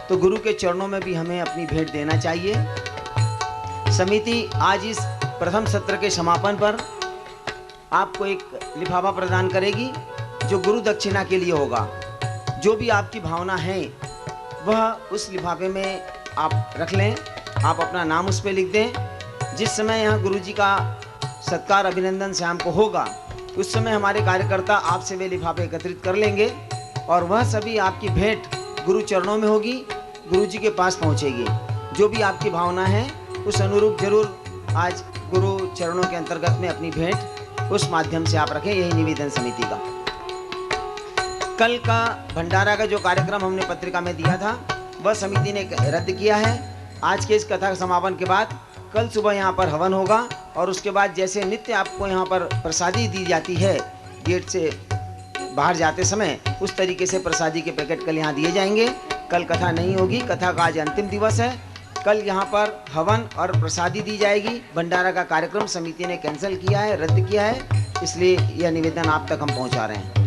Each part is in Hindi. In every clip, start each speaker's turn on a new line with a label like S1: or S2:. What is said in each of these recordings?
S1: तो गुरु के चरणों में भी हमें अपनी भेंट देना चाहिए। समिति आज इस प्रथम सत्र के समापन पर आपको एक लिफाफा प्रदान करेगी जो गुरु दक्षिणा के लिए होगा। जो भी आपकी भावना है वह उस लिफाफे में आप रख लें। आप अपना नाम उस पर लिख दें। जिस समय यहाँ गुरु जी का सत्कार अभिनंदन शाम को होगा उस समय हमारे कार्यकर्ता आपसे वे लिफाफे एकत्रित कर लेंगे और वह सभी आपकी भेंट गुरु चरणों में होगी, गुरु जी के पास पहुँचेगी। जो भी आपकी भावना है उस अनुरूप जरूर आज गुरु चरणों के अंतर्गत में अपनी भेंट उस माध्यम से आप रखें। यही निवेदन समिति का। कल का भंडारा का जो कार्यक्रम हमने पत्रिका में दिया था वह समिति ने रद्द किया है। आज के इस कथा समापन के बाद कल सुबह यहाँ पर हवन होगा और उसके बाद जैसे नित्य आपको यहाँ पर प्रसादी दी जाती है गेट से बाहर जाते समय, उस तरीके से प्रसादी के पैकेट कल यहाँ दिए जाएंगे। कल कथा नहीं होगी। कथा का आज अंतिम दिवस है। कल यहाँ पर हवन और प्रसादी दी जाएगी। भंडारा का कार्यक्रम समिति ने कैंसिल किया है, रद्द किया है, इसलिए यह निवेदन आप तक हम पहुँचा रहे हैं।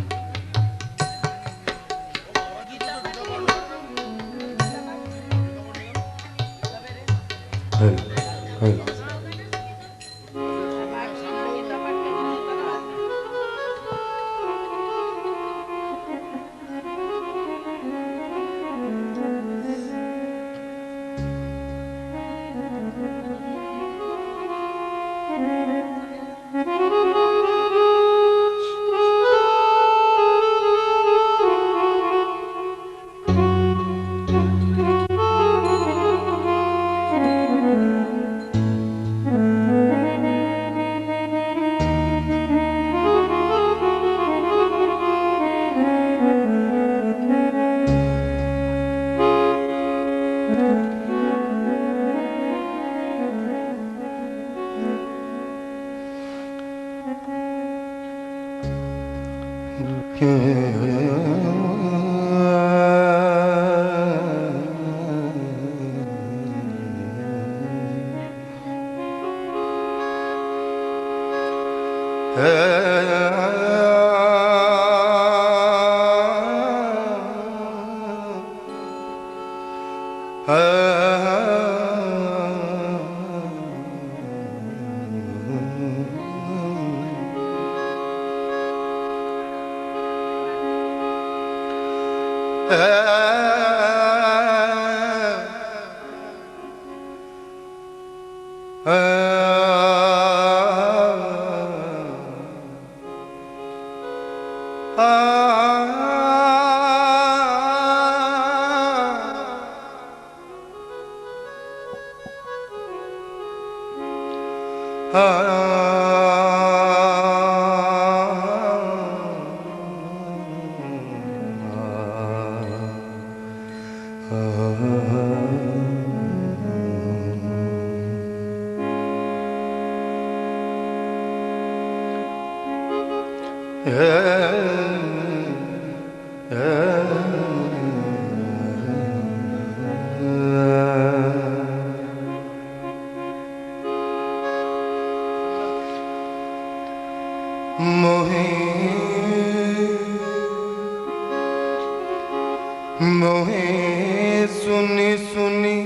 S2: मोहे सुनी सुनी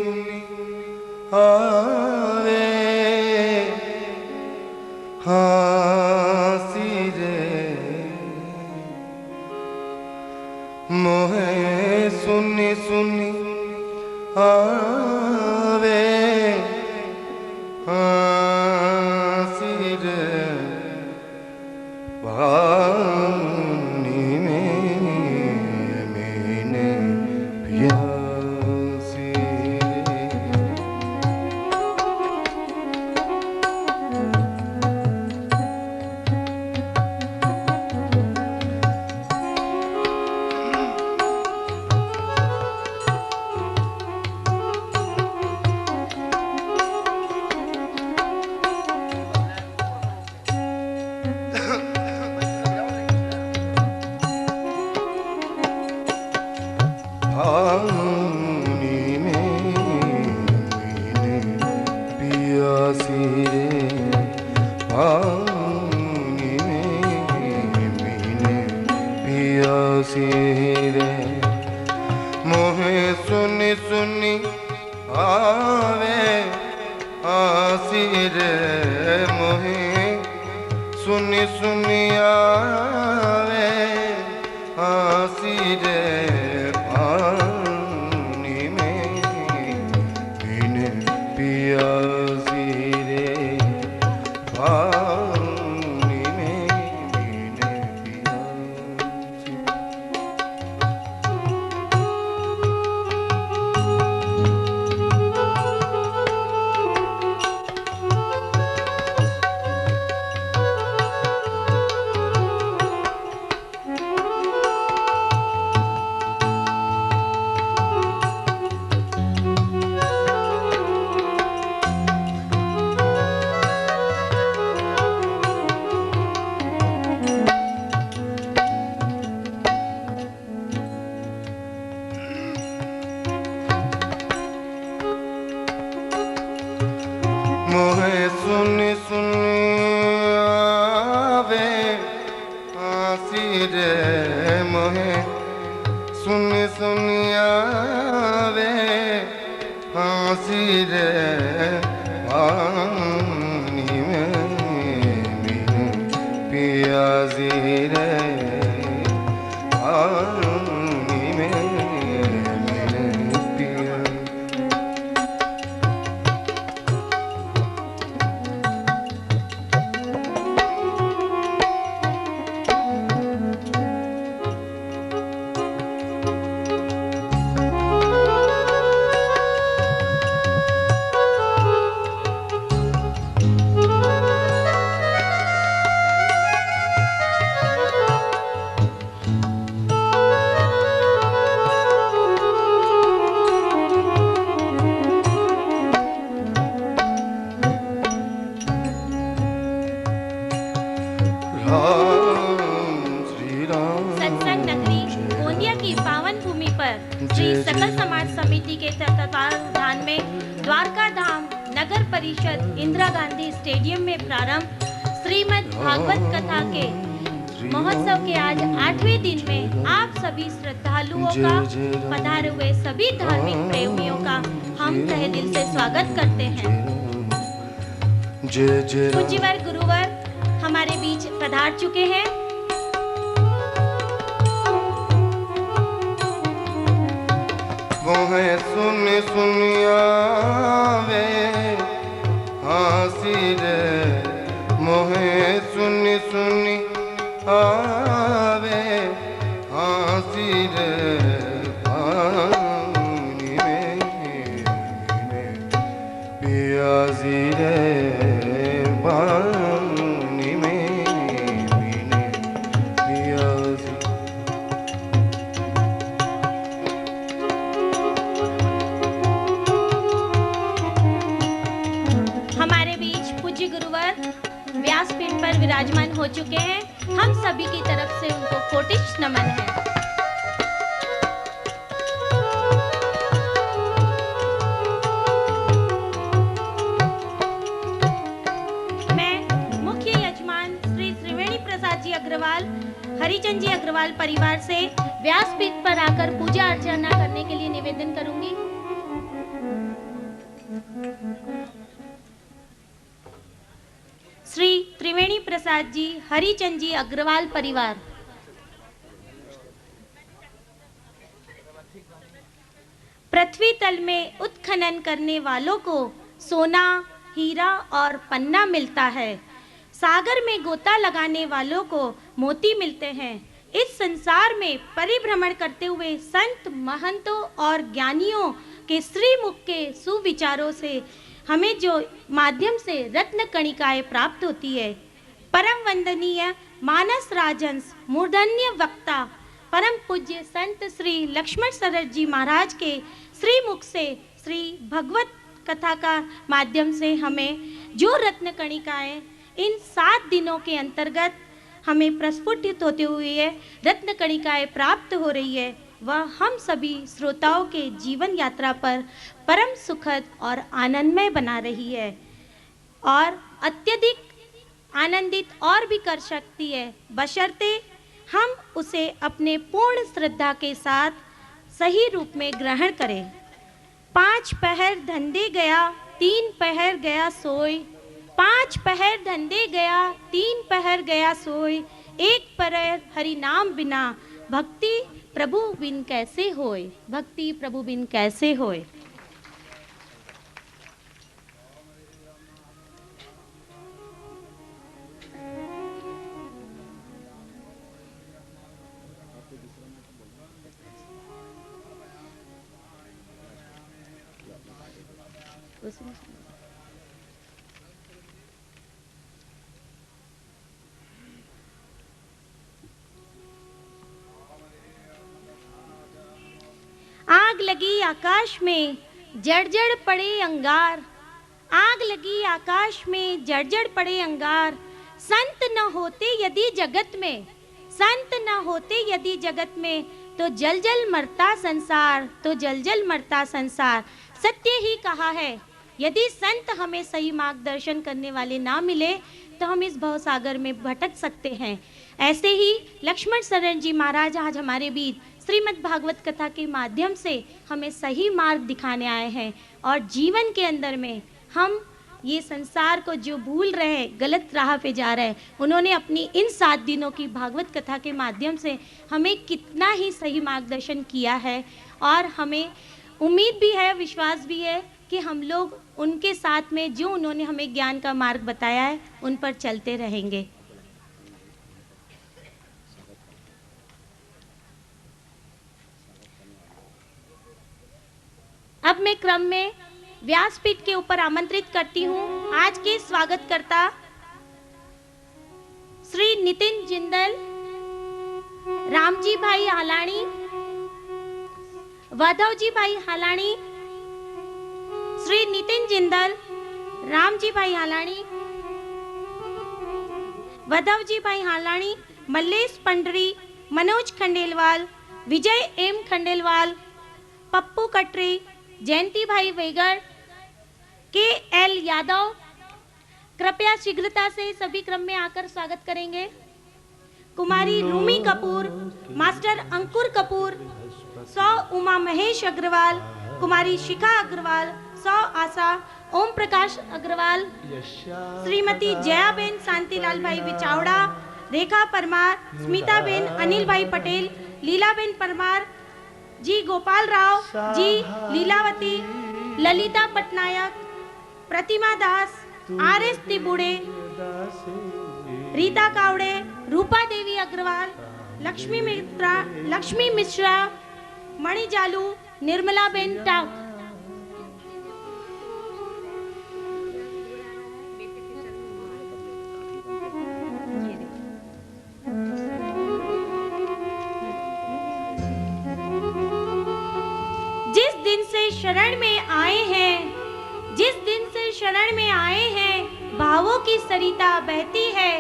S2: आवे हासी रे, मोहे सुनी सुनी आवे हासी रे, सुनी आवे आसिर मोहे सुनी सुनी आवे आसिर पानी में बिन पियासी रे पानी में बिन पियासी। मोहे सुनी सुनी आवे आसिर मोहे सुनी सुनी आवे आसिर पानी में बिन पियासी रे पानी में बिन पियासी।
S3: सत्संग नगरी गोंदिया की पावन भूमि पर श्री सकल समाज समिति के तत्वावधान में द्वारका धाम नगर परिषद इंदिरा गांधी स्टेडियम में प्रारंभ श्रीमद् भागवत कथा के महोत्सव के आज 8वें दिन में आप सभी श्रद्धालुओं का पधारे हुए सभी धार्मिक प्रेमियों का हम तहे दिल से स्वागत करते हैं। पूज्यवर गुरुवर हमारे बीच पधार चुके हैं।
S2: मोहे सुन सुन आवे आसिर मोहे सुन सुन आवे आसिर पानी में बिन पियासी रे पानी में बिन पियासी।
S3: हमारे बीच पूज्य गुरुवर व्यासपीठ पर विराजमान हो चुके हैं। हम सभी की तरफ से उनको कोटिश नमन है। मैं मुख्य यजमान श्री त्रिवेणी प्रसाद जी अग्रवाल हरिचंद जी अग्रवाल परिवार से व्यासपीठ पर आकर पूजा अर्चना करने के लिए निवेदन करूंगी। श्री त्रिवेणी प्रसाद जी हरिचंद जी अग्रवाल परिवार। पृथ्वी तल में उत्खनन करने वालों को सोना, हीरा और पन्ना मिलता है। सागर में गोता लगाने वालों को मोती मिलते हैं। इस संसार में परिभ्रमण करते हुए संत, महंतों और ज्ञानियों के श्रीमुख के सुविचारों से हमें जो माध्यम से रत्न कणिकाएं प्राप्त होती है, परम वंदनीय मानस राजंस मूर्धन्य वक्ता परम पूज्य संत श्री लक्ष्मण सरस जी महाराज के श्रीमुख से श्री भगवत कथा का माध्यम से हमें जो रत्न कणिकाएं इन 7 दिनों के अंतर्गत हमें प्रस्फुटित होते हुए रत्न कणिकाएं प्राप्त हो रही है, वह हम सभी श्रोताओं के जीवन यात्रा पर परम सुखद और आनंदमय बना रही है और अत्यधिक आनंदित और भी कर सकती है, बशर्ते हम उसे अपने पूर्ण श्रद्धा के साथ सही रूप में ग्रहण करें। पाँच पहर धंधे गया, 3 पहर गया सोए। 5 पहर धंधे गया, 3 पहर गया सोए। 1 पहर हरि नाम बिना, भक्ति प्रभु बिन कैसे होए। भक्ति प्रभु बिन कैसे होए। आग लगी आकाश में, जड़ पड़े अंगार। आग लगी आकाश में, जड़ पड़े अंगार। संत न होते यदि जगत में, संत न होते यदि जगत में, तो जल जल मरता संसार, तो जल जल मरता संसार। सत्य ही कहा है, यदि संत हमें सही मार्गदर्शन करने वाले ना मिले तो हम इस भवसागर में भटक सकते हैं। ऐसे ही लक्ष्मण शरण जी महाराज आज हमारे बीच श्रीमद् भागवत कथा के माध्यम से हमें सही मार्ग दिखाने आए हैं और जीवन के अंदर में हम ये संसार को जो भूल रहे हैं, गलत राह पे जा रहे हैं, उन्होंने अपनी इन 7 दिनों की भागवत कथा के माध्यम से हमें कितना ही सही मार्गदर्शन किया है। और हमें उम्मीद भी है, विश्वास भी है कि हम लोग उनके साथ में जो उन्होंने हमें ज्ञान का मार्ग बताया है उन पर चलते रहेंगे। अब मैं क्रम में व्यासपीठ के ऊपर आमंत्रित करती हूँ आज के स्वागतकर्ता श्री नितिन जिंदल, रामजी भाई हालानी, वाधवजी भाई हालानी, श्री नितिन जिंदल, रामजी भाई हालानी, वाधवजी भाई हालानी, मल्लेश पंडरी, मनोज खंडेलवाल, विजय एम खंडेलवाल, पप्पू कटरी, जयंती भाई वेगर, के एल यादव, कृपया शीघ्रता से सभी क्रम में आकर स्वागत करेंगे। कुमारी रूमी कपूर, मास्टर अंकुर कपूर, सौ उमा महेश अग्रवाल, कुमारी शिखा अग्रवाल, सौ आशा ओम प्रकाश अग्रवाल, श्रीमती जयाबेन शांतिलाल भाई विचावड़ा, रेखा परमार, स्मिता बेन अनिल भाई पटेल, लीलाबेन परमार जी, गोपाल राव जी, लीलावती, ललिता पटनायक, प्रतिमा दास, आर.एस. तिबुड़े, रीता कावड़े, रूपा देवी अग्रवाल, लक्ष्मी मिश्रा, मणि जालू, निर्मला बेन टाक। जिस दिन से शरण में आए हैं, जिस दिन से शरण में आए हैं, भावों की सरिता बहती है।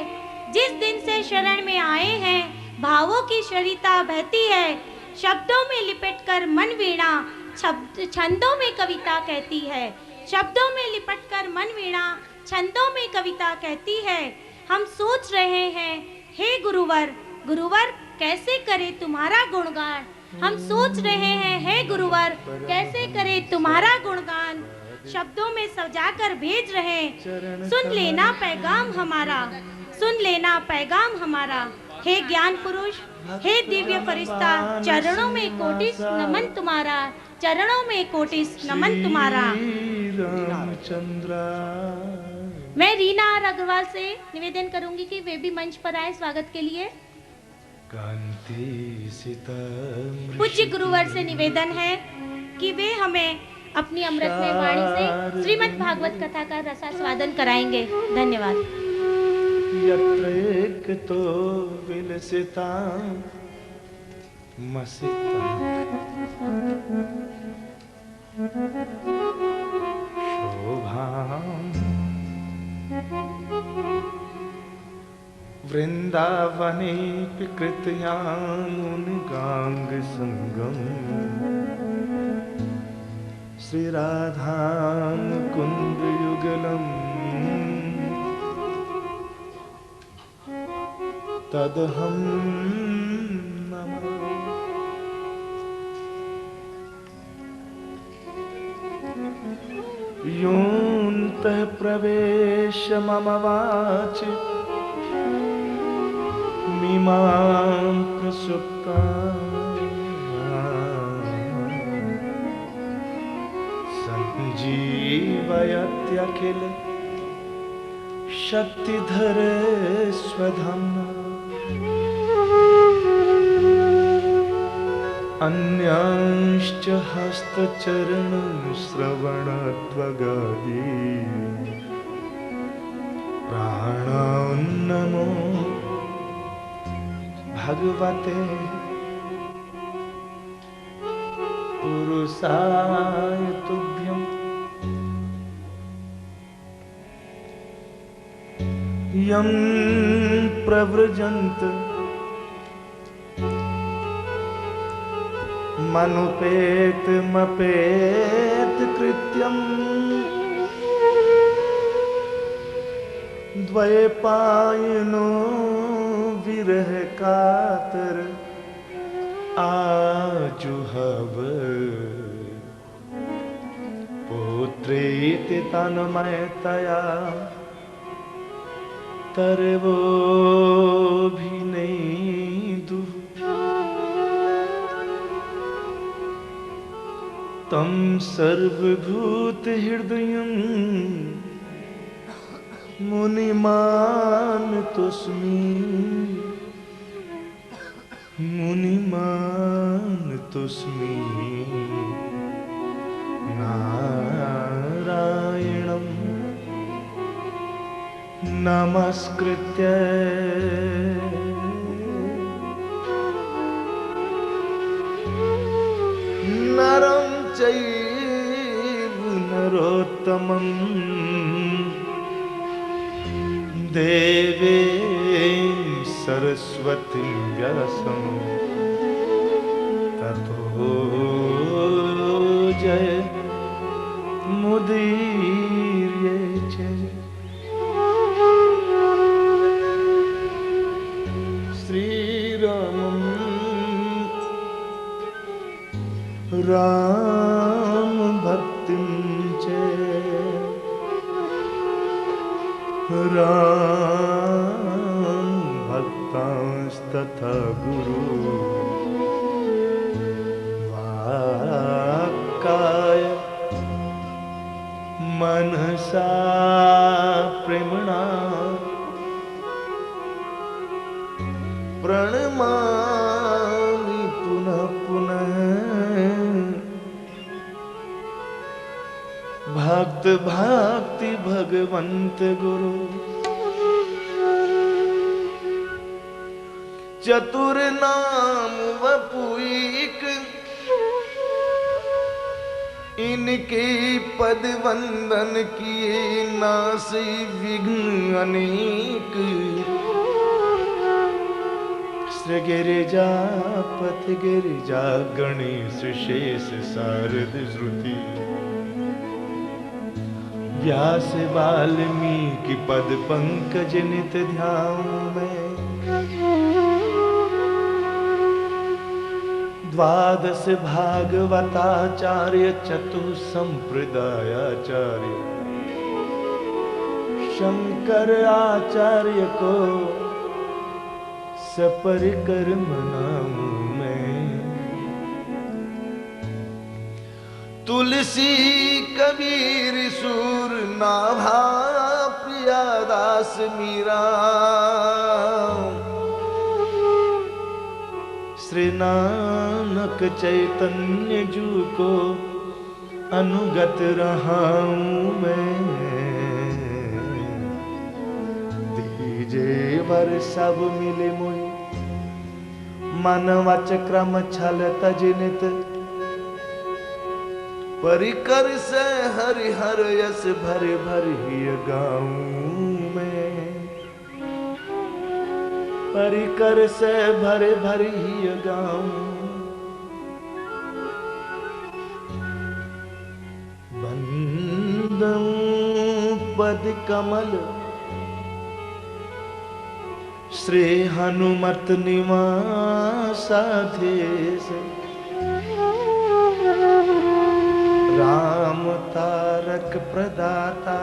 S3: जिस दिन से शरण में आए हैं, भावों की सरिता बहती है। शब्दों में लिपटकर मन वीणा, छंदों में कविता कहती है। शब्दों में लिपटकर मन वीणा, छंदों में कविता कहती है। हम सोच रहे हैं, हे गुरुवर, गुरुवर कैसे करे तुम्हारा गुणगान। हम सोच रहे हैं, हे गुरुवर कैसे करे तुम्हारा गुणगान। शब्दों में सजाकर भेज रहे, सुन लेना पैगाम हमारा, सुन लेना पैगाम हमारा। हे ज्ञान पुरुष, हे दिव्य फरिश्ता, चरणों में कोटिस नमन तुम्हारा, चरणों में कोटिस नमन तुम्हारा। मैं रीना आर अग्रवाल से निवेदन करूंगी कि वे भी मंच पर आए स्वागत के लिए। पूज्य गुरुवर से निवेदन है कि वे हमें अपनी अमृतमय वाणी से श्रीमद् भागवत कथा का रसास्वादन कराएंगे। धन्यवाद।
S2: यत्र एक तो विलसिता मसिता शोभाम् वृंदावनेऽपि कृतयामुनिगांग संगम श्रीराधा मुकुंद युगलम् तदहं नमामि। योऽन्तः प्रवेश मम वाचि मिमां प्रसुप्तां सञ्जीवयत्यखिल शक्तिधर स्वधाम्ना अन्यांश्च हस्तचरणश्रवणत्वगादि प्राणान्नमो भगवते पुरुषाय तुभ्यम्। यं प्रव्रजन्त मनुपेतमपेत कृत्यम् द्वैपायनो विरह कातर आजुहव पुत्रेति तन्मयतया तरवोऽभिनेदु तं सर्वभूतहृदयं मुनिमानतोऽस्मि नारायणं नमस्कृत्य नरं चैव नरोत्तमं देवीं सरस्वतीं व्यासं ततो जय मुदीर्ये च। श्रीरामं राम भक्तिं च राम भक्तांस्तथा गुरु वाक्काय मनसा प्रेमणा प्रणमामि पुनः पुनः। भक्त भक्ति भगवंत गुरु चतुर नाम वपुईक इनके पद वंदन किए नासि विघ्न अनेक। श्री गिरिजापति गिरिजा गणेश शेष शारद श्रुति व्यास वाल्मीकि पद पंकज नित ध्यान में। द्वादश भागवताचार्य चतुसंप्रदायाचार्य शंकर आचार्य को सपरिकर मनाऊं मैं। तुलसी कबीर सूर नाभा प्रियादास मीरा श्री नानक चैतन्य जू को अनुगत रहा हूँ मैं। दीजे वर सब मिले मोहि मन वच क्रम छल तजनित परिकर से हरि हर यस भर भर ही गाऊं मैं। परिकर से भर भर ही गाऊं। बंदं पद कमल श्री हनुमत निवासाधीश राम ता तारक प्रदाता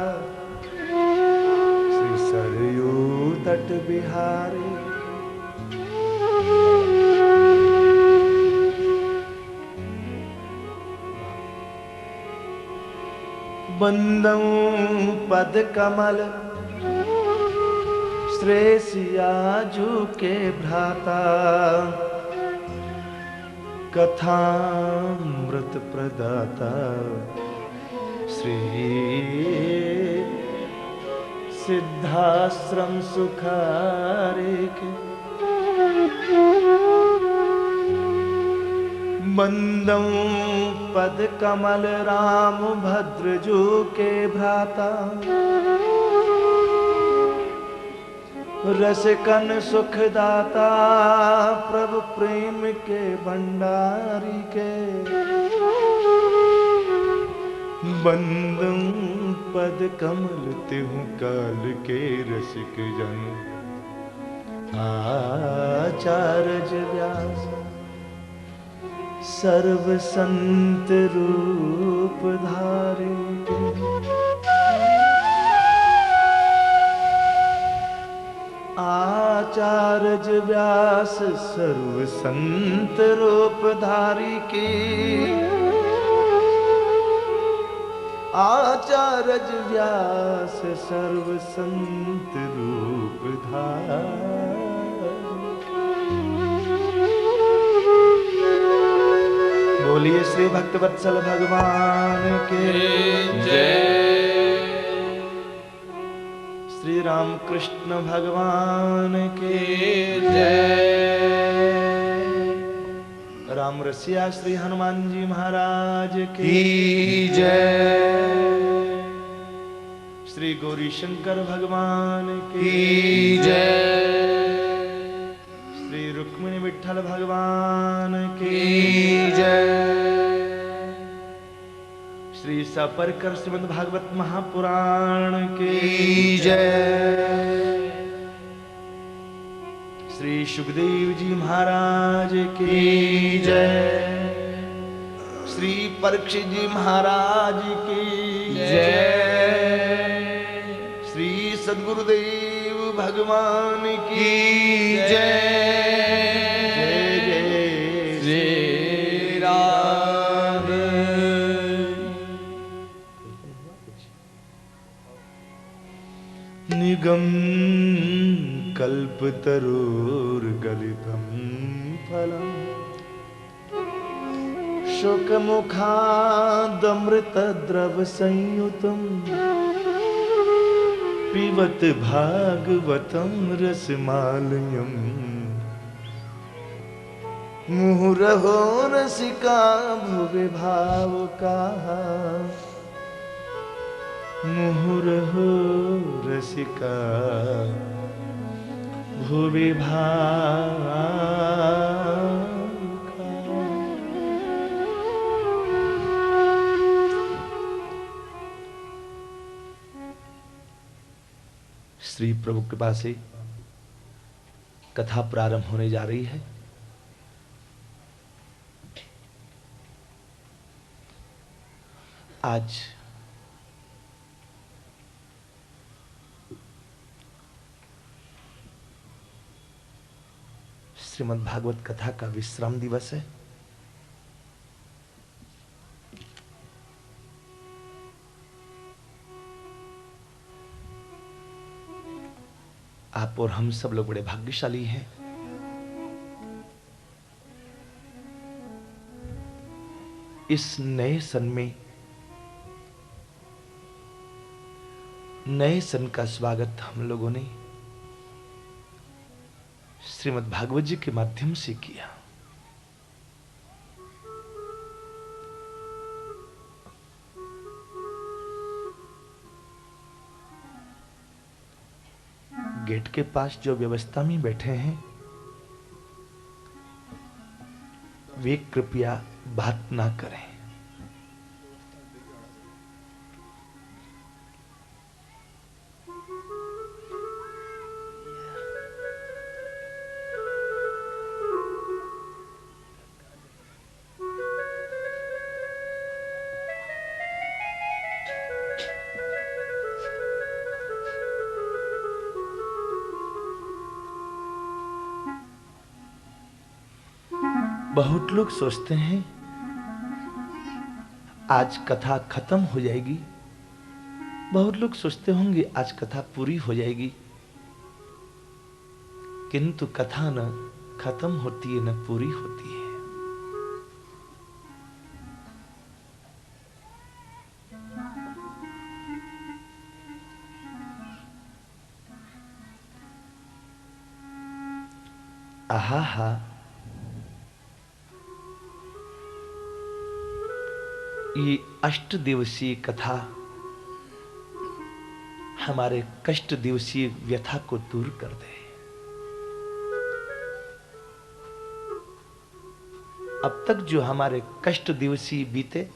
S2: श्री सरयू तट बिहारी। बंदं पद कमल श्रेष्ठयाजू के भ्राता कथामृत प्रदाता श्री सिद्धाश्रम सुखारे के। बंदं पद कमल राम भद्रजू के भ्राता रसिकन सुखदाता प्रभु प्रेम के भंडारी के। बंदं पद कमल तिहु काल के रसिक जन आचार्य व्यास सर्व संत रूप धारे। आचार्य व्यास सर्व संत रूप धारी की। आचार्य व्यास सर्व संत रूप धारी। बोलिए श्री भक्तवत्सल भगवान के जय। श्री राम कृष्ण भगवान के जय। राम रसिया श्री हनुमान जी महाराज की जय। श्री गौरी शंकर भगवान की जय। श्री रुक्मिणी विठ्ठल भगवान की जय। श्री सपरकर श्रीमद् भागवत महापुराण की जय। श्री सुखदेव जी महाराज की जय। श्री परीक्षित जी महाराज की जय। श्री सद्गुरुदेव भगवान की जय। जय जय श्री राम। निगम कल्पतरोर्गलितं फलम् शुकमुखादमृतद्रव संयुतं पिबत भागवतं रसमालयम्। मुहुरहो रसिका भुवि भावुकाः। मुहुरहो रसिका भुवि भावुकाः। श्री प्रभु कृपा से कथा प्रारंभ होने जा रही है। आज श्रीमद् भागवत कथा का विश्राम दिवस है। आप और हम सब लोग बड़े भाग्यशाली हैं। इस नए सन में नए सन का स्वागत हम लोगों ने श्रीमद् भागवत जी के माध्यम से किया। गेट के पास जो व्यवस्था में बैठे हैं वे कृपया बात ना करें। बहुत लोग सोचते हैं आज कथा खत्म हो जाएगी, बहुत लोग सोचते होंगे आज कथा पूरी हो जाएगी, किंतु कथा न खत्म होती है न पूरी होती है। आहा, ये 8 दिवसीय कथा हमारे कष्ट दिवसीय व्यथा को दूर कर दे। अब तक जो हमारे कष्ट दिवसीय बीते,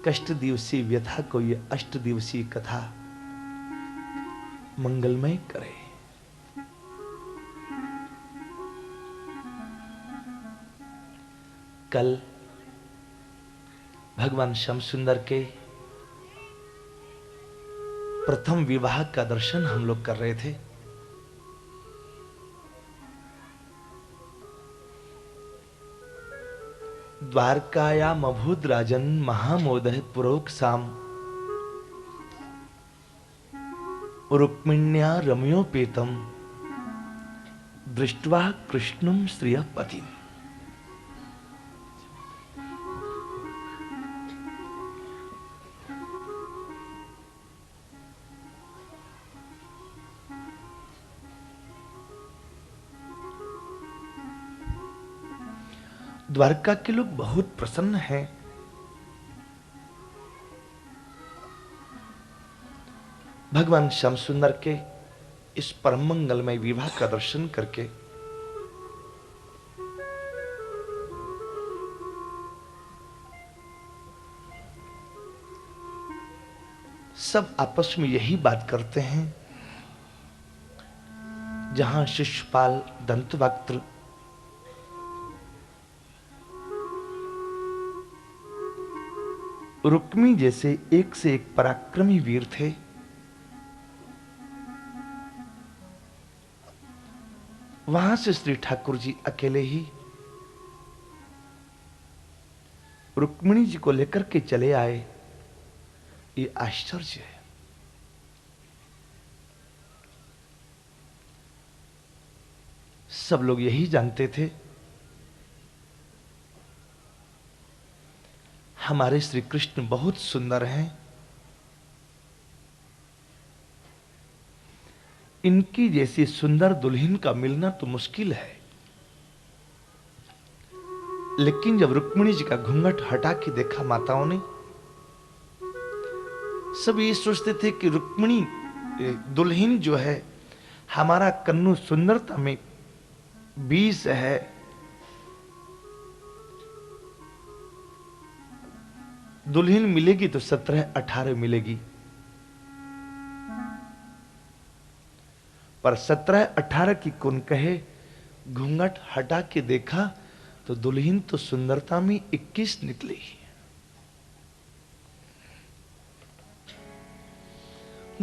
S2: कष्ट दिवसीय व्यथा को ये 8 दिवसीय कथा मंगलमय करे। कल भगवान श्याम सुंदर के प्रथम विवाह का दर्शन हम लोग कर रहे थे। द्वारकायाम अभूत राजन महामोदः पुरोक्साम रुक्मिण्या रम्योपेतम दृष्ट्वा कृष्णं श्रियपतिम्। द्वारका के लोग बहुत प्रसन्न हैं। भगवान श्याम सुंदर के इस परम मंगलमय विवाह का दर्शन करके सब आपस में यही बात करते हैं। जहां शिशुपाल दंतवक्त्र रुक्मी जैसे एक से एक पराक्रमी वीर थे, वहां से श्री ठाकुर जी अकेले ही रुक्मिणी जी को लेकर के चले आए। ये आश्चर्य है। सब लोग यही जानते थे हमारे श्री कृष्ण बहुत सुंदर हैं, इनकी जैसी सुंदर दुल्हन का मिलना तो मुश्किल है। लेकिन जब रुक्मिणी जी का घूंघट हटा के देखा माताओं ने, सब ये सोचते थे कि रुक्मिणी दुल्हन जो है हमारा कन्नू सुंदरता में 20 है, दुल्हन मिलेगी तो 17-18 मिलेगी। पर 17-18 की कौन कहे, घूंघट हटा के देखा तो दुल्हन तो सुंदरता में 21 निकली।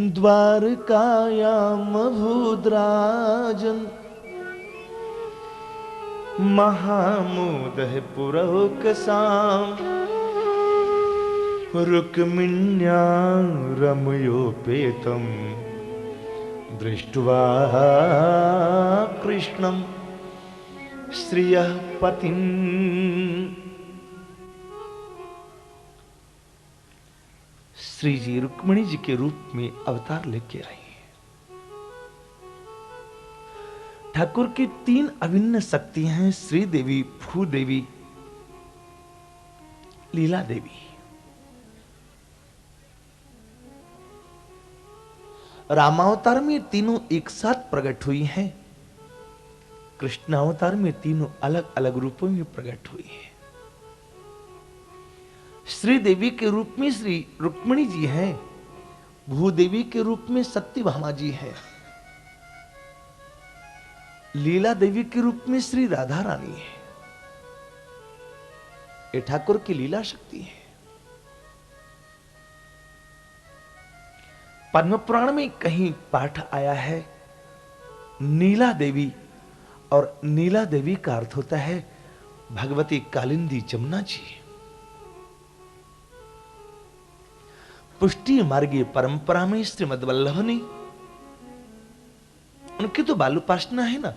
S2: द्वारकायाम भूद्राजन महामोदः पुरोक्साम रुक्मिण्या रम्योपेतम दृष्ट्वा कृष्णं श्रियः पतिम्। श्री जी रुक्मिणी जी के रूप में अवतार लेके आई हैं। ठाकुर की 3 अभिन्न शक्तियां हैं, श्री देवी, भूदेवी, लीला देवी। रामावतार में तीनों एक साथ प्रकट हुई हैं, कृष्णावतार में तीनों अलग अलग रूपों में प्रकट हुई हैं। श्री देवी के रूप में श्री रुक्मिणी जी हैं, भूदेवी के रूप में सत्यभामा जी हैं, लीला देवी के रूप में श्री राधा रानी है। ये ठाकुर की लीला शक्ति है। पद्म पुराण में कहीं पाठ आया है, नीला देवी और नीला देवी का अर्थ होता है भगवती कालिंदी जमुना जी। पुष्टि मार्गीय परंपरा में श्रीमद वल्लभ ने, उनकी तो बालुपासना है ना,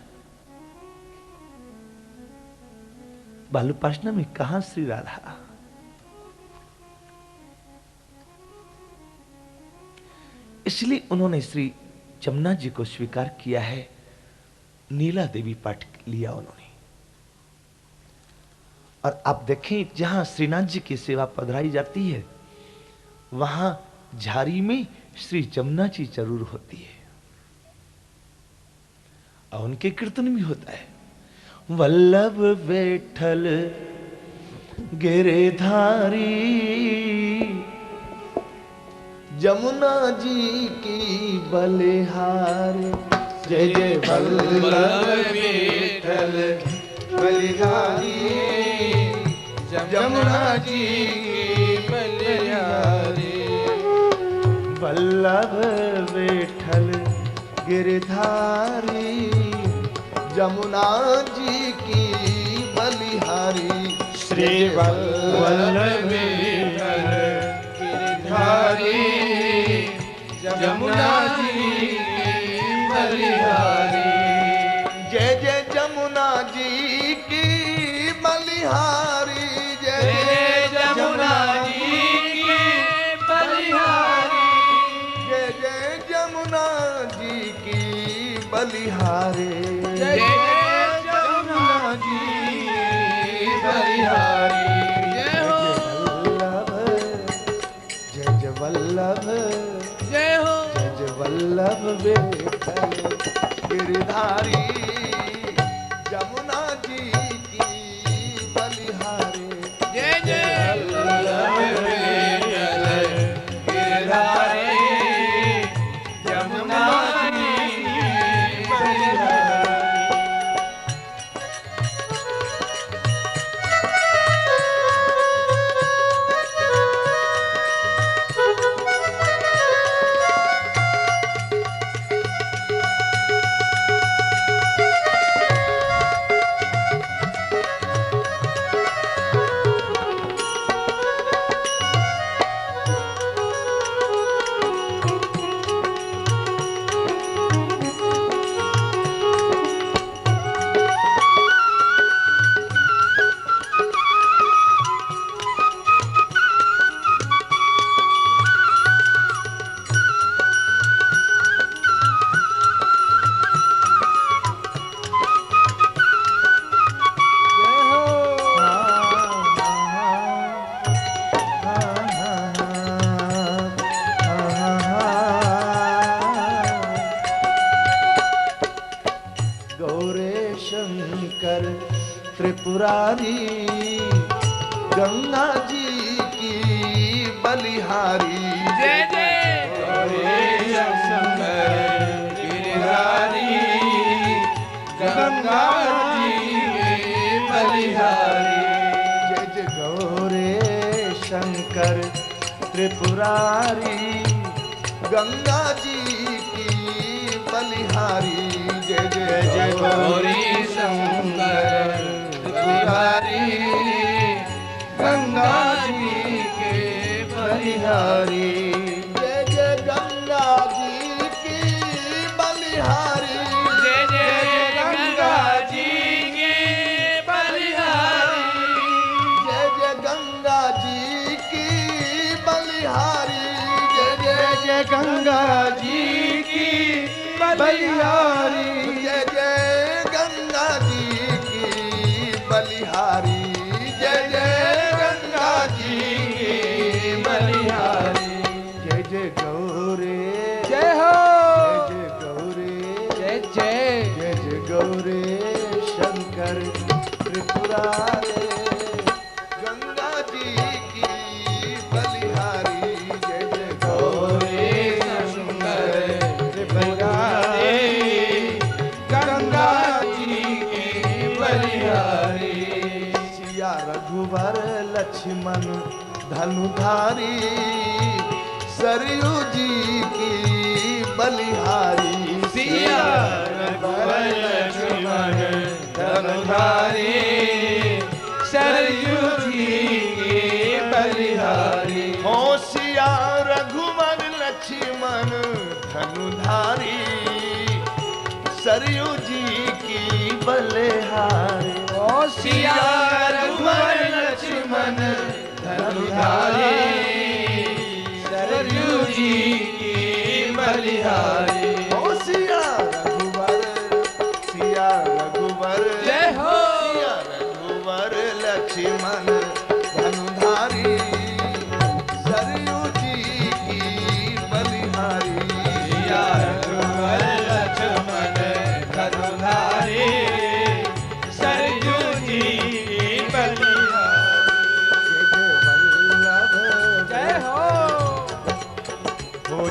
S2: बालुपासना में कहां श्री राधा। इसलिए उन्होंने श्री जमुना जी को स्वीकार किया है, नीला देवी पाठ लिया उन्होंने। और आप देखें जहां श्रीनाथ जी की सेवा पधराई जाती है वहां झारी में श्री जमुना जी जरूर होती है और उनके कीर्तन भी होता है। वल्लभ बैठल गिरधारी जमुना जी की बलिहार। जय जय वल्लभ बैठल बलिहारी जमुना जी की बलिहारी। वल्लभ बैठल गिरधारी जमुना जी की बलिहारी। श्री वल्लभ बैठल गिरधारी जमुना जी की बलिहारी। जय जय जमुना जी की बलिहारी। जय जय जमुना जी की बलिहारी। जय जय जमुना जी की बलिहारी। जय जय जमुना जी की बलिहारी। जय हो जय जय वल्लभ, जय हो जय जय वल्लभ बैठल गिरधारी जमुना जी की बलिहारी। जय जय वल्लभ बैठल गिरधारी जमुना जी की बलिहारी। त्रिपुरारी गंगा जी की बलिहारी। जय जय गौरी शंकर गिरिधारी गंगा जी की बलिहारी। जय जय गौरी शंकर त्रिपुरारी गंगा जी की बलिहारी। जय जय जय गौरी शंकर त्रिपुरारी गंगा जी के बलिहारी। जय जय गंगा जी की बलिहारी। जय जय गंगा जी की बलिहारी। जय जय गंगा जी की बलिहारी। जय जय गंगा जी की बलिहारी। जय जय गंगा जी की बलिहारी। जय जय गंगा जी की बलिहारी। जय जय गौरे जय हो। जय जय गौरे जय जय। जय जय गौरे शंकर त्रिपुरारी गंगा जी की बलिहारी। जय जय गौरे शंकर त्रिपुरारी गंगा जी की बलिहारी। सिया रघुवर लक्ष्मण धनुधारी सरयू जी की बलिहारी। सिया रघुवर लक्ष्मण धनुधारी सरयू जी की बलिहारी। हो सिया रघुवर लक्ष्मण धनुधारी सरयू जी की बलिहारी। हो सिया रघुवर लक्ष्मण धनुधारी सरयू जी की बलिहारी। हो सिया रघुवर जय हो सिया रघुवर लक्ष्मण धनुधारी सरयू जी की बलिहारी। सिया रघुवर लक्ष्मण धनुधारी सरयू जी की बलिहारी। जय हो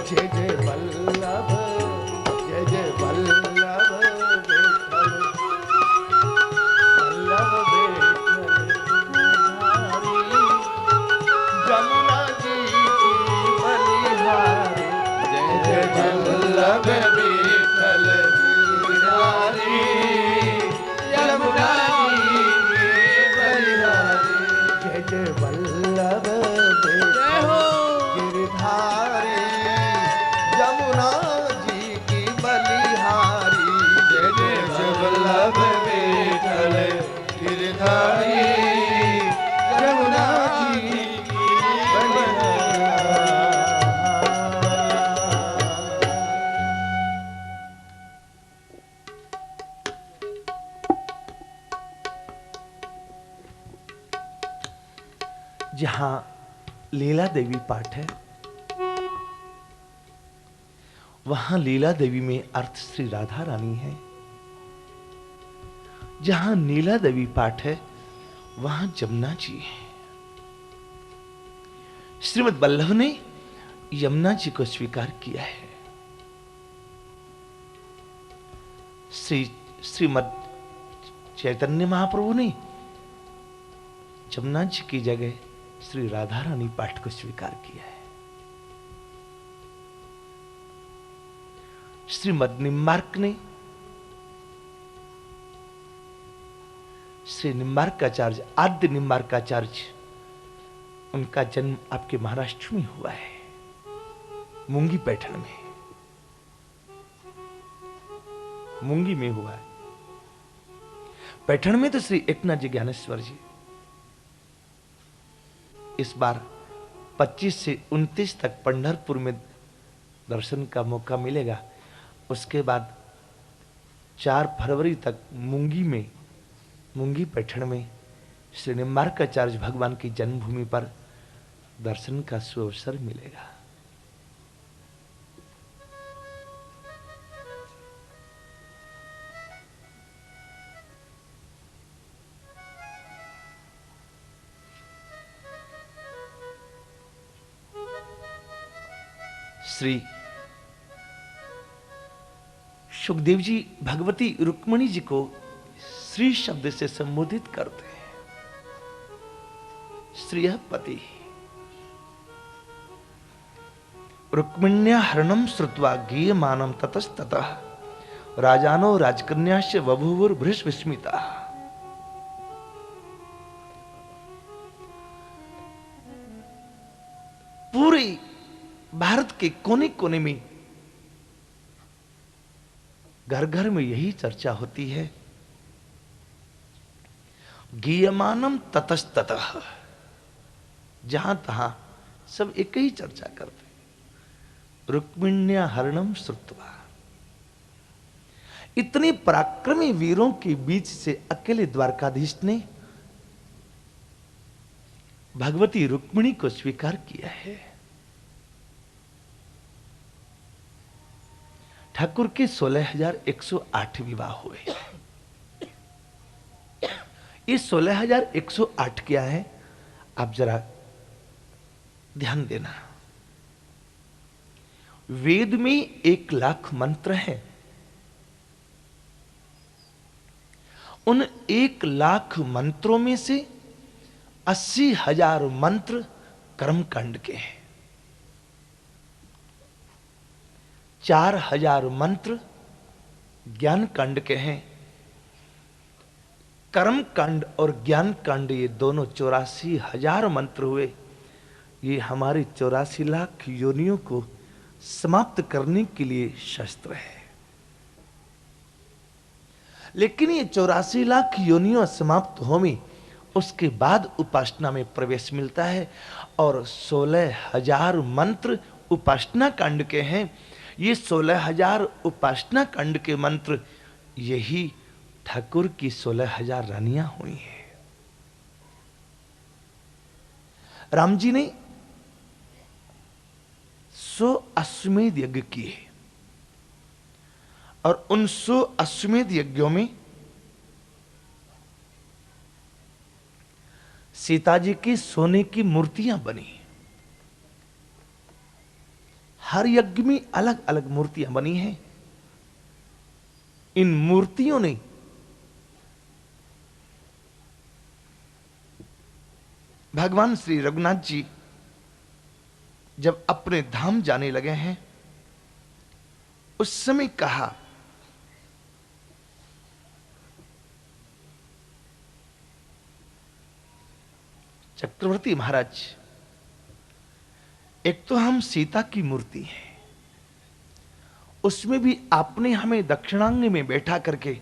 S2: जय जय वल्लभ जय जय वल्लभ बेठल वल्लभ बेठल जमुना जी की बलिहारी। जय जय वल्लभ बेठल गिरधारी यमुना जी की बलिहारी। जय जय वल्लभ जय हो गिरधारी यमुना जी की बलिहारी। जय जय वल्लभ बेठल गिरधारी यमुना जी की बलिहारी। जहां लीला देवी पाठ है वहां लीला देवी में अर्थ श्री राधा रानी है। जहां नीला देवी पाठ है वहां जमुना जी है। श्रीमद् वल्लभ ने यमुना जी को स्वीकार किया है। श्रीमद् चैतन्य महाप्रभु ने जमुना जी की जगह श्री राधा रानी पाठ को स्वीकार किया है। श्रीमद् निम्बार्क ने श्री निम्बार्काचार्य आद्य निम्बार्काचार्य उनका जन्म आपके महाराष्ट्र में हुआ है, मूंगी पैठण में, मूंगी में हुआ है। पैठण में तो श्री एकनाथ जी ज्ञानेश्वर जी इस बार 25 से 29 तक पंढरपुर में दर्शन का मौका मिलेगा। उसके बाद 4 फरवरी तक मूंगी पैठण में श्री निम्बार्काचार्य भगवान की जन्मभूमि पर दर्शन का सुअवसर मिलेगा। श्री सुखदेव जी भगवती रुक्मिणी जी को श्री शब्द से संबोधित करते हैं। श्रियः पति रुक्मिण्या हरणम श्रुत्वा गीयमानं ततस्ततः राजानो राजकन्याश्च बभूवुर्भृश विस्मिता। पूरे भारत के कोने कोने में घर घर में यही चर्चा होती है, गीयमानम ततस्ततः, जहां तहां सब एक ही चर्चा करते। रुक्मिण्या हरणम श्रुत्वा, इतने पराक्रमी वीरों के बीच से अकेले द्वारकाधीश ने भगवती रुक्मिणी को स्वीकार किया है। ठाकुर के 16,108 विवाह हुए। ये 16,108 क्या है, आप जरा ध्यान देना। वेद में 1,00,000 मंत्र हैं। उन 1,00,000 मंत्रों में से 80,000 मंत्र कर्मकांड के हैं। 4,000 मंत्र ज्ञान कांड के हैं। कर्म कांड और ज्ञान कांड ये दोनों 84,000 मंत्र हुए। ये हमारी 84 लाख योनियों को समाप्त करने के लिए शस्त्र है। लेकिन ये 84 लाख योनियों समाप्त होमी, उसके बाद उपासना में प्रवेश मिलता है। और 16,000 मंत्र उपासना कांड के हैं। ये 16,000 उपासना कांड के मंत्र, यही ठाकुर की 16,000 रानियां हुई हैं। राम जी ने 100 अश्वमेध यज्ञ किए और उन 100 अश्वमेध यज्ञों में सीता जी की सोने की मूर्तियां बनी। हर यज्ञ में अलग अलग मूर्तियां बनी हैं। इन मूर्तियों ने भगवान श्री रघुनाथ जी जब अपने धाम जाने लगे हैं, उस समय कहा, चक्रवर्ती महाराज, एक तो हम सीता की मूर्ति है, उसमें भी आपने हमें दक्षिणांग में बैठा करके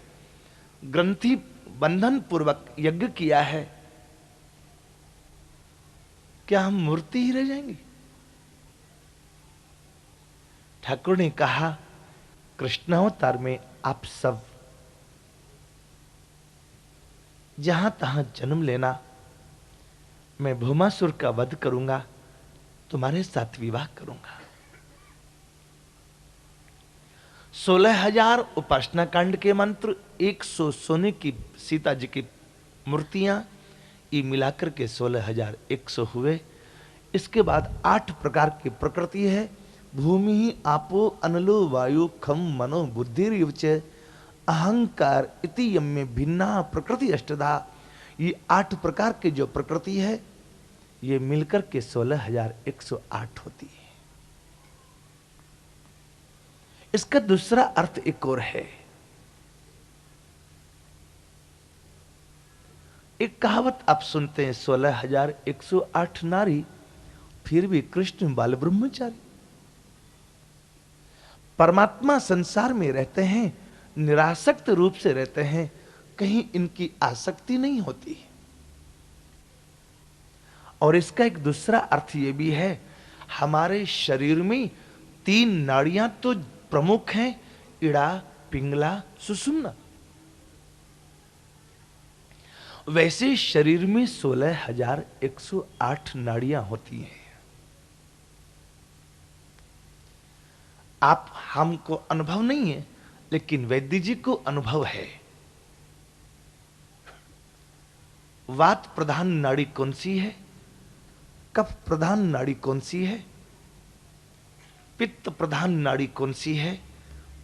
S2: ग्रंथि बंधन पूर्वक यज्ञ किया है, क्या हम मूर्ति ही रह जाएंगे? ठाकुर ने कहा, कृष्णावतार में आप सब जहां तहां जन्म लेना, मैं भूमासुर का वध करूंगा, तुम्हारे साथ विवाह करूंगा। 16,000 उपासना कांड के मंत्र, 100 सोने की सीता जी की मूर्तियां, ये मिलाकर के 16,100 हुए। इसके बाद 8 प्रकार की प्रकृति है। भूमि आपो अनलो वायु खम मनो बुद्धि अहंकार इति यम्य भिन्ना प्रकृति अष्टधा। ये 8 प्रकार के जो प्रकृति है, ये मिलकर के 16,108 होती है। इसका दूसरा अर्थ एक और है। एक कहावत आप सुनते हैं, 16,108 नारी फिर भी कृष्ण बाल ब्रह्मचारी। परमात्मा संसार में रहते हैं, निरासक्त रूप से रहते हैं, कहीं इनकी आसक्ति नहीं होती। और इसका एक दूसरा अर्थ यह भी है, हमारे शरीर में 3 नाड़ियां तो प्रमुख हैं, इड़ा, पिंगला, सुषुम्ना। वैसे शरीर में 16,108 नाड़ियां होती हैं। आप हमको अनुभव नहीं है, लेकिन वैद्य जी को अनुभव है। वात प्रधान नाड़ी कौन सी है, कफ प्रधान नाड़ी कौन सी है, पित्त प्रधान नाड़ी कौन सी है,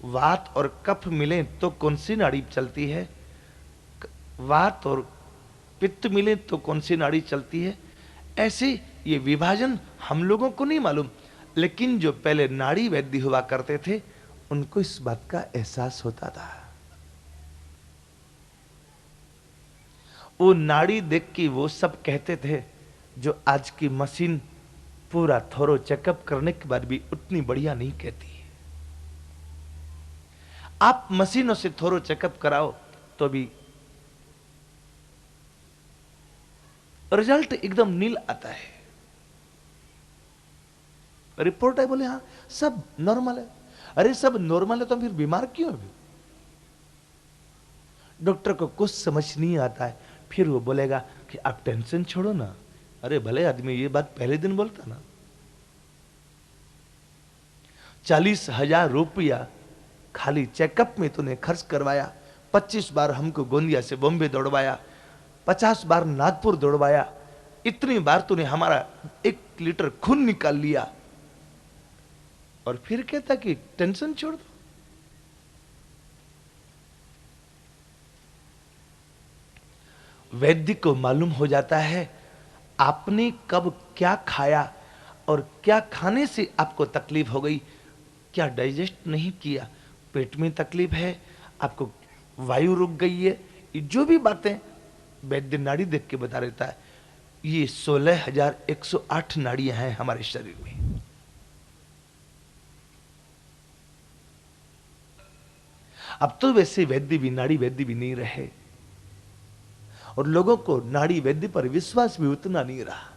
S2: वात और कफ मिले तो कौन सी नाड़ी चलती है, वात और पित्त मिले तो कौन सी नाड़ी चलती है। ऐसे ये विभाजन हम लोगों को नहीं मालूम, लेकिन जो पहले नाड़ी वैद्य हुआ करते थे, उनको इस बात का एहसास होता था। वो नाड़ी देख के वो सब कहते थे जो आज की मशीन पूरा थोरो चेकअप करने के बाद भी उतनी बढ़िया नहीं कहती। आप मशीनों से थोरो चेकअप कराओ तो भी रिजल्ट एकदम नील आता है। रिपोर्ट है, बोले हाँ सब नॉर्मल है। अरे सब नॉर्मल है तो फिर बीमार क्यों है? डॉक्टर को कुछ समझ नहीं आता है, फिर वो बोलेगा कि आप टेंशन छोड़ो ना। अरे भले आदमी ये बात पहले दिन बोलता ना। 40,000 रुपया खाली चेकअप में तूने खर्च करवाया, 25 बार हमको गोंदिया से बॉम्बे दौड़वाया, 50 बार नागपुर दौड़वाया, इतनी बार तूने हमारा 1 लीटर खून निकाल लिया, और फिर कहता कि टेंशन छोड़ दो। वैद्य को मालूम हो जाता है आपने कब क्या खाया और क्या खाने से आपको तकलीफ हो गई। क्या डाइजेस्ट नहीं किया, पेट में तकलीफ है, आपको वायु रुक गई है, ये जो भी बातें वैद्य नाड़ी देख के बता देता है। ये 16,108 नाड़ियां हैं हमारे शरीर में। अब तो वैसे वैद्य भी, नाड़ी वैद्य भी नहीं रहे, और लोगों को नाड़ी वैद्य पर विश्वास भी उतना नहीं रहा।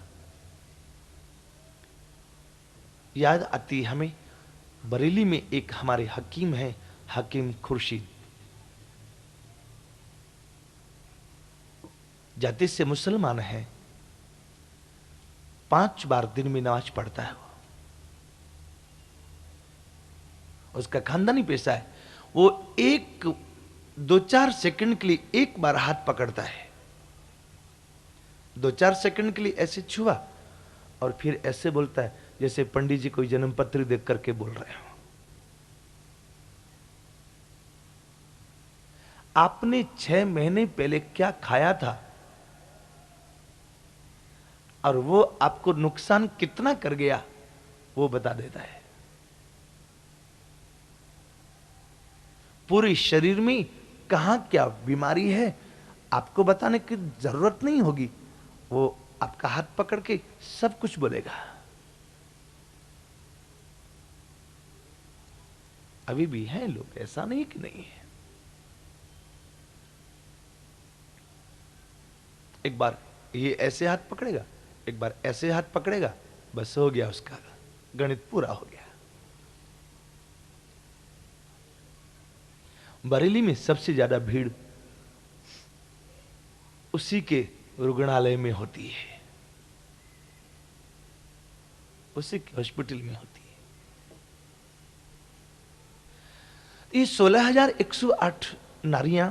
S2: याद आती हमें, बरेली में एक हमारे हकीम हैं, हकीम खुर्शीद, जाति से मुसलमान है, 5 बार दिन में नमाज पढ़ता है। उसका खानदानी पेशा है। वो 2-4 सेकंड के लिए एक बार हाथ पकड़ता है, 2-4 सेकंड के लिए ऐसे छुआ और फिर ऐसे बोलता है जैसे पंडित जी कोई जन्म पत्र देख करके बोल रहे हो। आपने 6 महीने पहले क्या खाया था और वो आपको नुकसान कितना कर गया, वो बता देता है। पूरे शरीर में कहां क्या बीमारी है आपको बताने की जरूरत नहीं होगी, वो आपका हाथ पकड़ के सब कुछ बोलेगा। अभी भी हैं लोग, ऐसा नहीं कि नहीं है। एक बार ये ऐसे हाथ पकड़ेगा, एक बार ऐसे हाथ पकड़ेगा, बस हो गया, उसका गणित पूरा हो गया। बरेली में सबसे ज्यादा भीड़ उसी के रुग्णालय में होती है, उसी के हॉस्पिटल में होती है। ये 16,108 नारियां,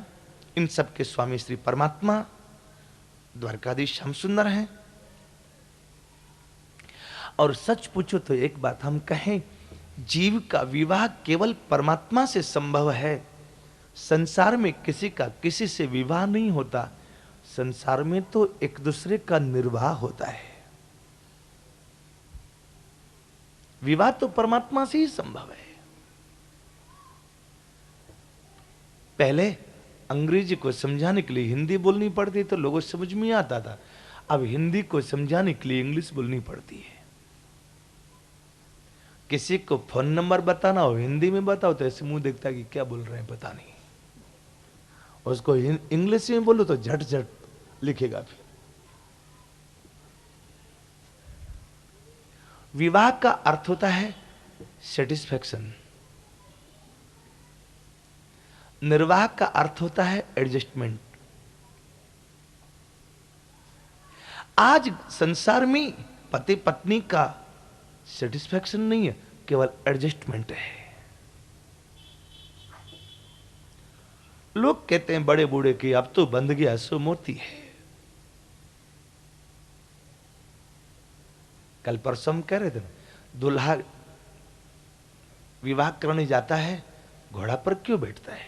S2: इन सब के स्वामी श्री परमात्मा द्वारकाधीश श्याम सुंदर हैं। और सच पूछो तो एक बात हम कहें, जीव का विवाह केवल परमात्मा से संभव है। संसार में किसी का किसी से विवाह नहीं होता, संसार में तो एक दूसरे का निर्वाह होता है। विवाह तो परमात्मा से ही संभव है। पहले अंग्रेजी को समझाने के लिए हिंदी बोलनी पड़ती तो लोगों को समझ में आता था, अब हिंदी को समझाने के लिए इंग्लिश बोलनी पड़ती है। किसी को फोन नंबर बताना हो, हिंदी में बताओ तो ऐसे मुंह देखता है कि क्या बोल रहे हैं पता नहीं, उसको इंग्लिश में बोलो तो झट झट लिखेगा। फिर विवाह का अर्थ होता है सेटिस्फैक्शन, निर्वाह का अर्थ होता है एडजस्टमेंट। आज संसार में पति पत्नी का सेटिस्फैक्शन नहीं है, केवल एडजस्टमेंट है। लोग कहते हैं बड़े बूढ़े की अब तो बंध गया सो मोती है। कल परसों हम कह रहे थे ना, दूल्हा विवाह करने जाता है, घोड़ा पर क्यों बैठता है?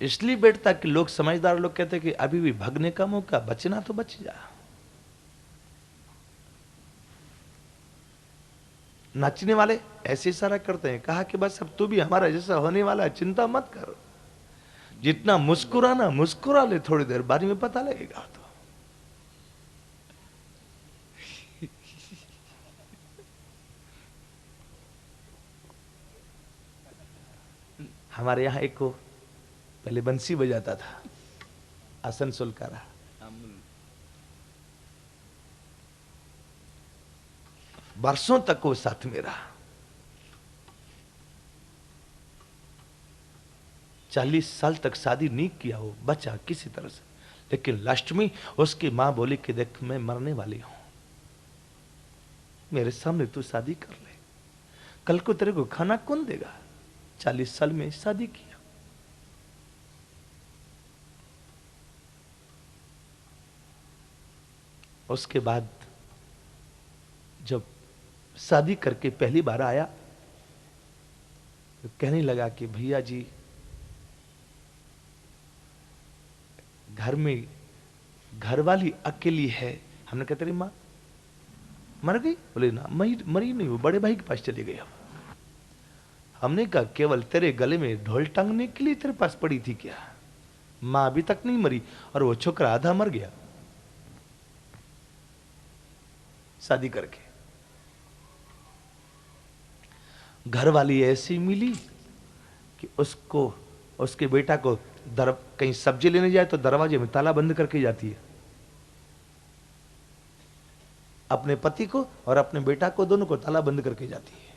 S2: इसलिए बैठता कि लोग, समझदार लोग कहते हैं कि अभी भी भागने का मौका, बचना तो बच जा। नाचने वाले ऐसे इशारा करते हैं, कहा कि बस अब तू भी हमारा जैसा होने वाला है, चिंता मत कर, जितना मुस्कुराना मुस्कुरा ले, थोड़ी देर बाद में पता लगेगा। तो हमारे यहां एक को पहले बंसी बजाता था, आसनसोल का रहा, वर्षों तक वो साथ में रहा। 40 साल तक शादी नहीं किया, वो बचा किसी तरह से, लेकिन लास्ट में उसकी मां बोली कि देख मैं मरने वाली हूं, मेरे सामने तू शादी कर ले, कल को तेरे को खाना कौन देगा? 40 साल में शादी किया। उसके बाद जब शादी करके पहली बार आया तो कहने लगा कि भैया जी, घर में घरवाली अकेली है। हमने कहा तेरी मां मर गई? बोले ना, मरी नहीं, वो बड़े भाई के पास चली गई। अब हमने कहा केवल तेरे गले में ढोल टांगने के लिए तेरे पास पड़ी थी क्या? मां अभी तक नहीं मरी और वो छोकरा आधा मर गया शादी करके। घर वाली ऐसी मिली कि उसको, उसके बेटा को कहीं सब्जी लेने जाए तो दरवाजे में ताला बंद करके जाती है। अपने पति को और अपने बेटा को, दोनों को ताला बंद करके जाती है।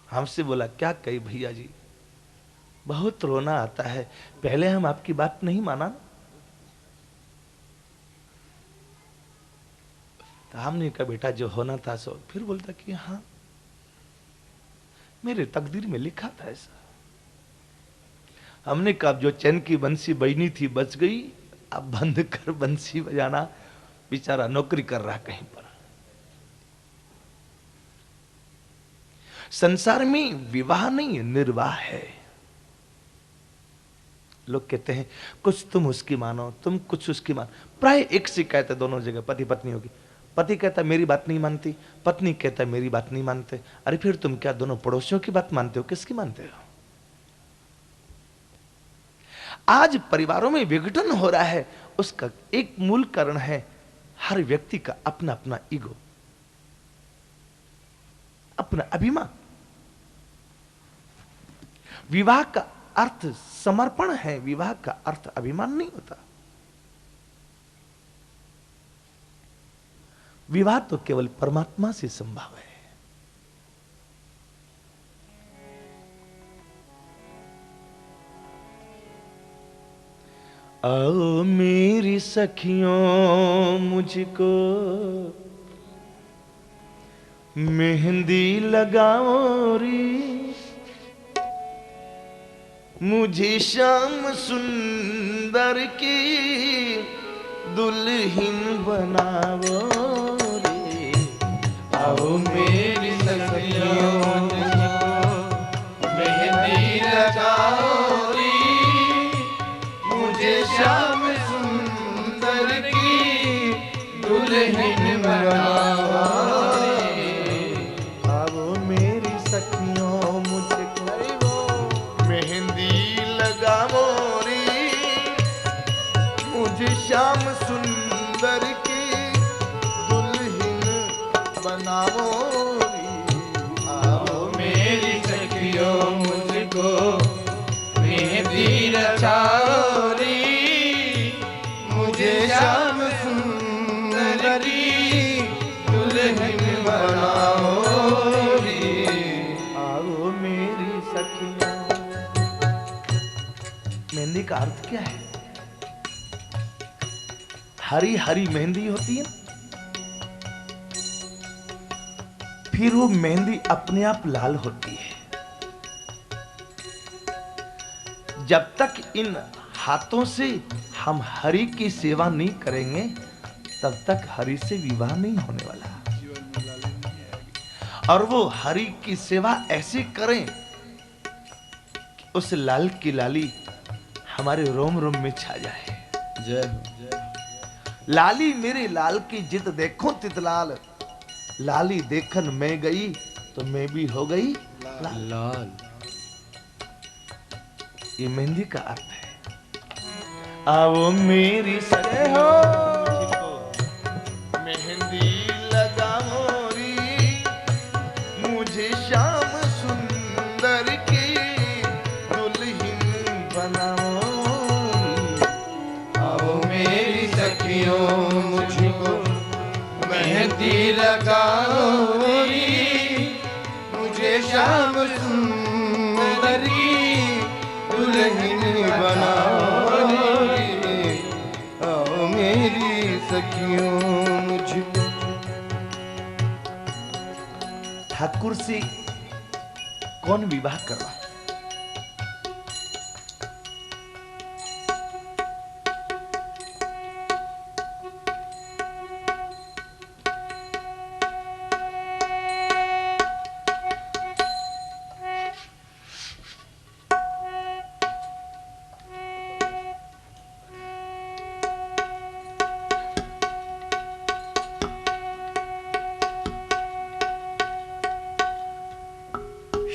S2: हमसे बोला क्या कही भैया जी, बहुत रोना आता है, पहले हम आपकी बात नहीं माना। तो हमने कहा बेटा जो होना था सो, फिर बोलता कि हाँ मेरे तकदीर में लिखा था ऐसा। हमने कहा जो चैन की बंसी बजनी थी बच गई, अब बंद कर बंसी बजाना, बेचारा नौकरी कर रहा कहीं पर। संसार में विवाह नहीं निर्वाह है। लोग कहते हैं कुछ तुम उसकी मानो, तुम कुछ उसकी मानो। प्राय एक शिकायत है दोनों जगह पति पत्नियों की। पति कहता मेरी बात नहीं मानती, पत्नी कहता मेरी बात नहीं मानते। अरे फिर तुम क्या दोनों पड़ोसियों की बात मानते हो, किसकी मानते हो? आज परिवारों में विघटन हो रहा है, उसका एक मूल कारण है हर व्यक्ति का अपना अपना ईगो, अपना अभिमान। विवाह का अर्थ समर्पण है, विवाह का अर्थ अभिमान नहीं होता। विवाह तो केवल परमात्मा से संभव है। आओ मेरी सखियों मुझको मेहंदी लगाओ रे, मुझे श्याम सुंदर की दुल्हन बनाओ रे। आओ मेरी सखियों मुझको मेहंदी लगाओ रे, मुझे श्याम सुंदर की दुल्हन बनाओ रे। आओ मेरी सखियों मुझको मेहंदी लगाओ रे, मुझे श्याम सुंदर की दुल्हन बनाओ रे। आओ मेरी सखियों मुझको मेहंदी रचाओ रे, मुझे श्याम सुंदर की दुल्हन बनाओ रे। आओ मेरी सखियों। मेहंदी का अर्थ क्या है? हरी हरी मेहंदी होती है, फिर वो मेहंदी अपने आप लाल होती है। जब तक इन हाथों से हम हरि की सेवा नहीं करेंगे तब तक हरि से विवाह नहीं होने वाला। और वो हरि की सेवा ऐसे करें कि उस लाल की लाली हमारे रोम रोम में छा जाए। जय लाली मेरे लाल की जित देखो तितलाल, लाली देखन मैं गई तो मैं भी हो गई लाल। ये मेहंदी का अर्थ है। आओ मेरी सखियों मेहंदी लगाओ रे, मुझे श्याम सुंदर की दुल्हन बनाओ। आओ मेरी सखियों मुझको मेहंदी लगाओ रे, मुझे श्याम सुंदर की दुल्हन बनाओ रे। आओ मेरी सखियों मुझको। ठाकुर से कौन विवाह करवा?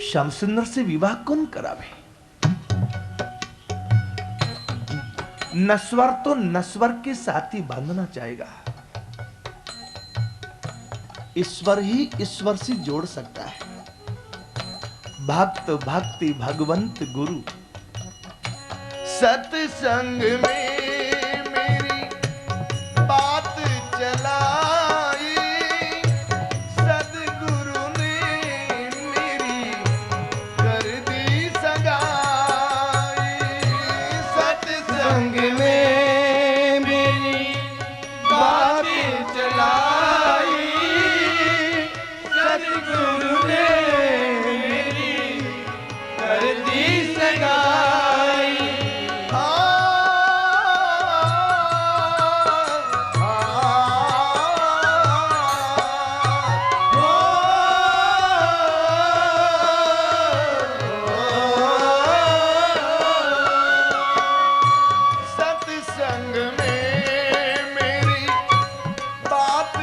S2: श्याम सुंदर से विवाह कौन करावे? नस्वर तो नस्वर के साथ ही बांधना चाहेगा, ईश्वर ही ईश्वर से जोड़ सकता है। भक्त भक्ति भगवंत गुरु, सत्संग में मेरी बात चलाई, सदगुरु ने मेरी कर दी सगाई। सत्संग में मेरी बात चलाई, सदगुरु ने मेरी कर दी सगाई। सत्संग में मेरी बात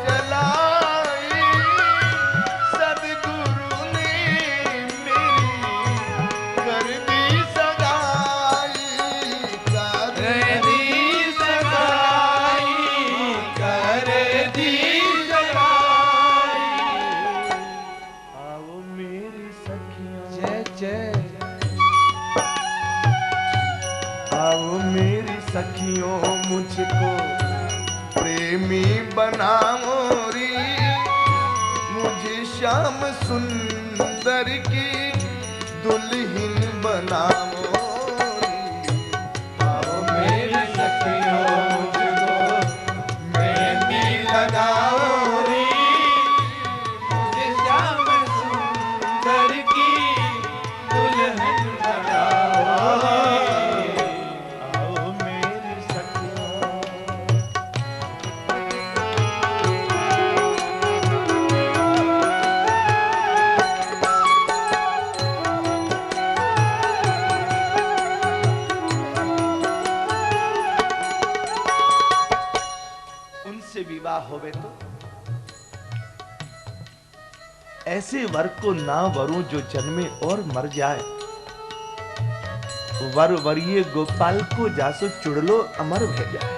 S2: चलाई, सदगुरु ने मेरी कर दी सगाई। कर दी सगाई, कर दी सगाई। आओ मेरी सखियों, जय जय। आओ मेरी सखियों, मुझको प्रेमी बनाओ री, मुझे श्याम सुंदर की दुल्हन बनाओ री। आओ मेरी सखियों, मुझको प्रेमी बनाओ री, मुझे श्याम सुंदर की दुल्हन बनाओ री। आओ मेरी सखियों। उनसे विवाह होवे तो ऐसे वर को ना वरूं जो जन्मे और मर जाए। वर वरिये गोपाल को जासो चुड़लो अमर भेजा है।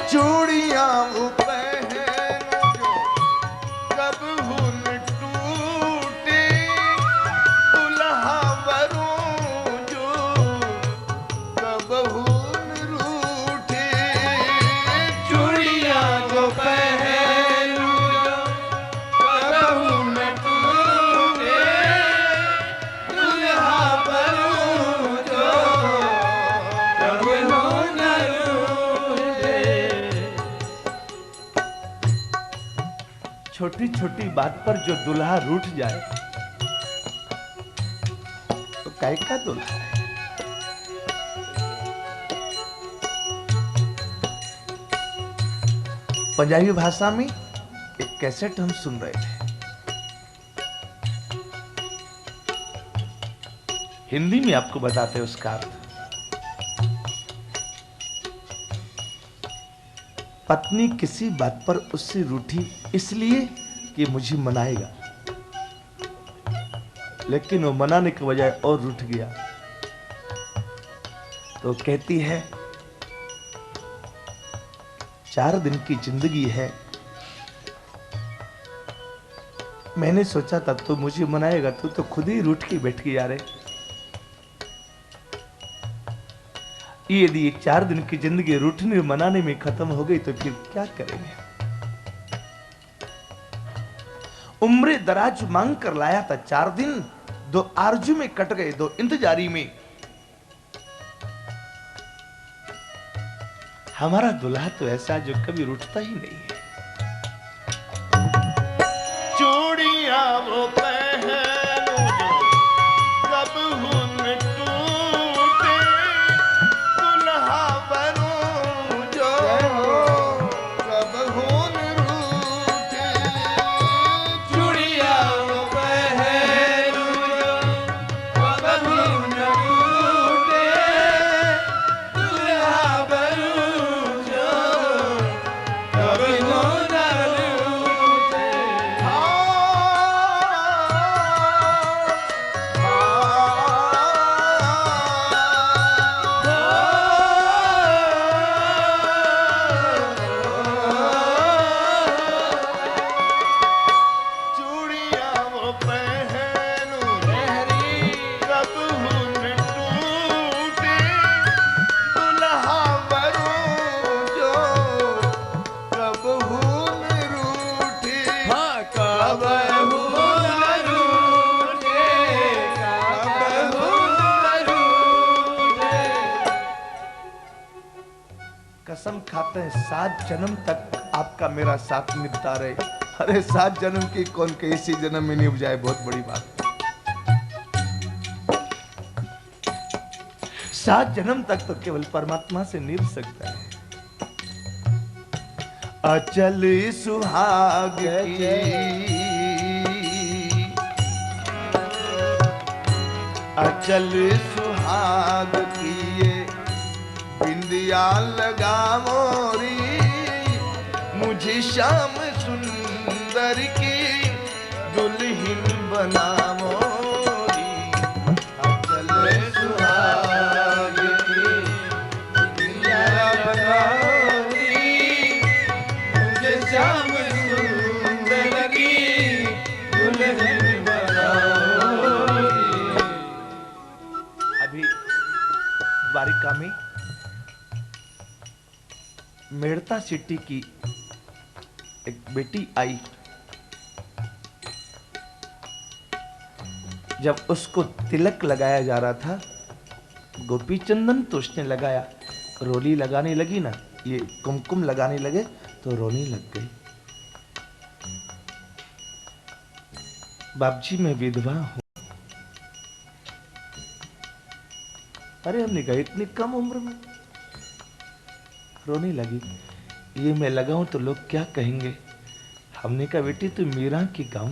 S2: चूड़ियां पहनो जो कब हुन टूटे, दुल्हा वरूं जो कब हुन रूठे। चूड़ियां जो पहनो जो कब हुन टूटे, दुल्हा वरूं जो कब हुन रूठे। छोटी छोटी बात पर जो दुल्हा रूठ जाए तो काय का दुल्हा है? पंजाबी भाषा में एक कैसेट हम सुन रहे थे, हिंदी में आपको बताते हैं उसका अर्थ। पत्नी किसी बात पर उससे रूठी इसलिए कि मुझे मनाएगा, लेकिन वो मनाने के बजाय और रूठ गया। तो कहती है 4 दिन की जिंदगी है, मैंने सोचा था तू मुझे मनाएगा, तू तो खुद ही रूठ के बैठ गया रे। यदि ये 4 दिन की जिंदगी रूठने मनाने में खत्म हो गई तो फिर क्या करेंगे? उम्र दराज मांग कर लाया था 4 दिन, 2 आरजू में कट गए, 2 इंतजारी में। हमारा दुल्हा तो ऐसा जो कभी रूठता ही नहीं है। चूड़ियां वो पहनो जो कब हुन टूटे, दुल्हा वरूं जो कब हुन रूठे। चूड़ियां वो पहनो जो कब हुन टूटे, दुल्हा वरूं जो कब हुन रूठे। हाँ चाहते हैं 7 जन्म तक आपका मेरा साथ निभता रहे। अरे 7 जन्म की कौन के, इसी जन्म में निभ जाए, बहुत बड़ी बात। 7 जन्म तक तो केवल परमात्मा से निभ सकता है। अचल सुहाग की, अचल सुहाग की ये बिंदिया लगा मोरी, मुझे श्याम सुंदर की दुल्हन बना मोरी। अचल सुहाग की बिंदिया बना मोरी, मुझे श्याम सुंदर की दुल्हन बना मोरी। अभी द्वारिका में मेड़ता सिटी की एक बेटी आई। जब उसको तिलक लगाया जा रहा था, गोपी चंदन तो उसने लगाया, रोली लगाने लगी ना, ये कुमकुम लगाने लगे तो रोने लग गई। बाप जी मैं विधवा हूं। अरे हमने कहा इतनी कम उम्र में रोने लगी। ये मैं लगाऊं तो लोग क्या कहेंगे। हमने कहा बेटी तू मीरा की गाँव